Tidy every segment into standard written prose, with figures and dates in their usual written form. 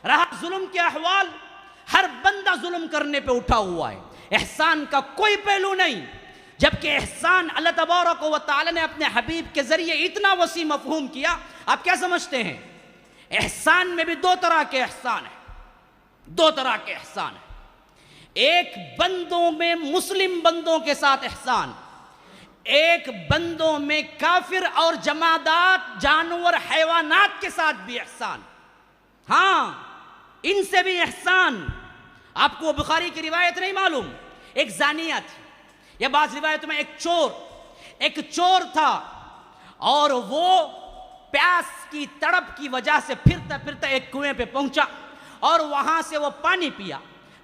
رہا ظلم کے احوال، ہر بندہ ظلم کرنے پہ اٹھا ہوا ہے، احسان کا کوئی پہلو نہیں، جبکہ احسان اللہ تبارک و تعالی نے اپنے حبیب کے ذریعے اتنا وسیع مفہوم کیا۔ آپ کیا سمجھتے ہیں؟ احسان میں بھی دو طرح کے احسان ہیں، دو طرح کے احسان ہیں۔ ایک بندوں میں مسلم بندوں کے ساتھ احسان، ایک بندوں میں کافر اور جمادات جانور حیوانات کے ساتھ بھی احسان۔ ہاں، ان سے بھی احسان۔ آپ کو بخاری کی روایت نہیں معلوم؟ ایک زانیہ تھی، یا بعض روایتوں میں ایک چور تھا، اور وہ پیاس کی تڑپ کی وجہ سے پھرتا پھرتا ایک کنویں پہ پہنچا، اور وہاں سے وہ پانی پیا۔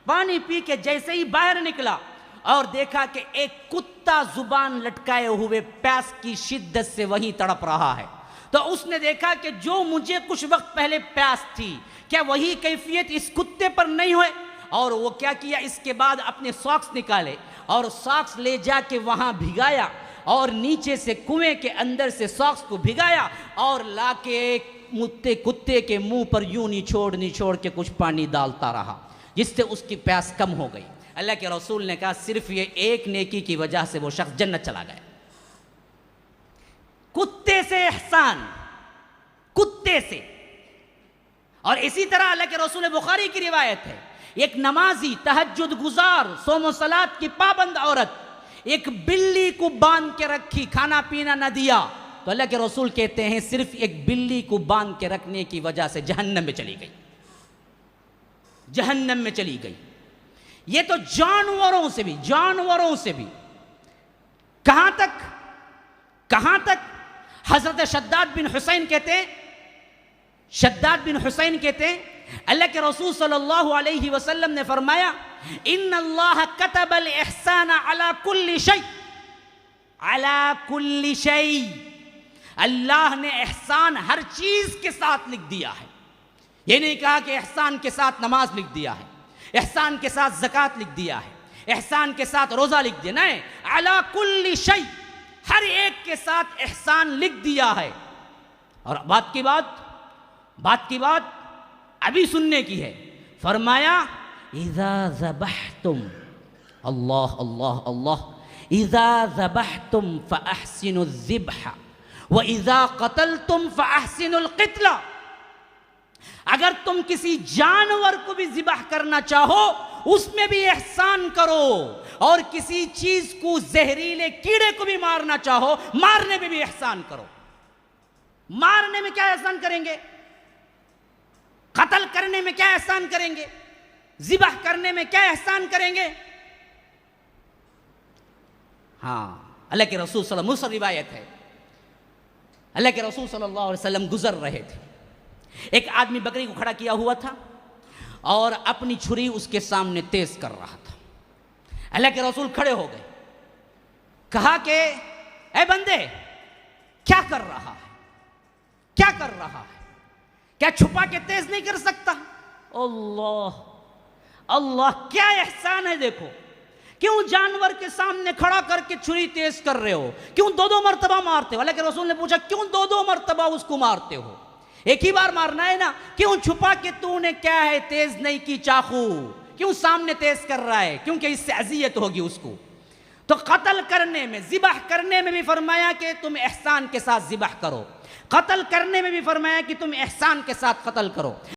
پانی پی کے جیسے ہی باہر نکلا اور دیکھا کہ ایک کتا زبان لٹکائے ہوئے پیاس کی شدت سے وہیں تڑپ رہا ہے، تو اس نے دیکھا کہ جو مجھے کچھ وقت پہلے پیاس تھی، کیا وہی کیفیت اس کتے پر نہیں ہوئے؟ اور وہ کیا کیا، اس کے بعد اپنے ساکس نکالے اور ساکس لے جا کے وہاں بھگایا، اور نیچے سے کنویں کے اندر سے ساکس کو بھگایا اور لا کے ایک کتے کے منہ پر یوں نچوڑ کے کچھ پانی ڈالتا رہا، جس سے اس کی پیاس کم ہو گئی۔ اللہ کے رسول نے کہا صرف یہ ایک نیکی کی وجہ سے وہ شخص جنت چلا گیا۔ کتے سے احسان، کتے سے۔ اور اسی طرح اللہ کے رسول، بخاری کی روایت ہے، ایک نمازی، تہجد گزار، صوم و صلات کی پابند عورت ایک بلی کو باندھ کے رکھی، کھانا پینا نہ دیا، تو اللہ کے رسول کہتے ہیں صرف ایک بلی کو باندھ کے رکھنے کی وجہ سے جہنم میں چلی گئی، جہنم میں چلی گئی۔ یہ تو جانوروں سے بھی کہاں تک حضرت شداد بن حسین کہتے ہیں اللہ کے رسول صلی اللہ علیہ وسلم نے فرمایا ان اللہ کتب الاحسان علی کل شیء، اللہ نے احسان ہر چیز کے ساتھ لکھ دیا ہے۔ یہ نہیں کہا کہ احسان کے ساتھ نماز لکھ دیا ہے، احسان کے ساتھ زکوٰۃ لکھ دیا ہے، احسان کے ساتھ روزہ لکھ دیا، نہیں، علی کل شیء، ہر ایک کے ساتھ احسان لکھ دیا ہے۔ اور بات کی بات ابھی سننے کی ہے، فرمایا اذا ذبحتم، اللہ اللہ اللہ، اذا ذبحتم فاحسنوا الذبح واذا قتلتم فاحسنوا القتل، اگر تم کسی جانور کو بھی ذبح کرنا چاہو اس میں بھی احسان کرو، اور کسی چیز کو، زہریلے کیڑے کو بھی مارنا چاہو مارنے میں بھی احسان کرو۔ مارنے میں کیا احسان کریں گے؟ قتل کرنے میں کیا احسان کریں گے؟ ذبح کرنے میں کیا احسان کریں گے؟ ہاں، اللہ کے رسول صلی اللہ علیہ وسلم، روایت ہے، اللہ کے رسول صلی اللہ علیہ وسلم گزر رہے تھے، ایک آدمی بکری کو کھڑا کیا ہوا تھا اور اپنی چھری اس کے سامنے تیز کر رہا تھا۔ اللہ کے رسول کھڑے ہو گئے، کہا کہ اے بندے، کیا کر رہا ہے؟ کیا کر رہا ہے؟ کیا چھپا کے تیز نہیں کر سکتا؟ اللہ اللہ، کیا احسان ہے! دیکھو، کیوں جانور کے سامنے کھڑا کر کے چھری تیز کر رہے ہو؟ کیوں دو مرتبہ مارتے ہو؟ اللہ کے رسول نے پوچھا کیوں دو مرتبہ اس کو مارتے ہو؟ ایک ہی بار مارنا ہے نا، کیوں چھپا کے تو نے کیا ہے تیز نہیں کی چاقو؟ کیوں سامنے تیز کر رہا ہے؟ کیونکہ اس سے اذیت ہوگی اس کو۔ تو قتل کرنے میں، ذبح کرنے میں بھی فرمایا کہ تم احسان کے ساتھ ذبح کرو، قتل کرنے میں بھی فرمایا کہ تم احسان کے ساتھ قتل کرو۔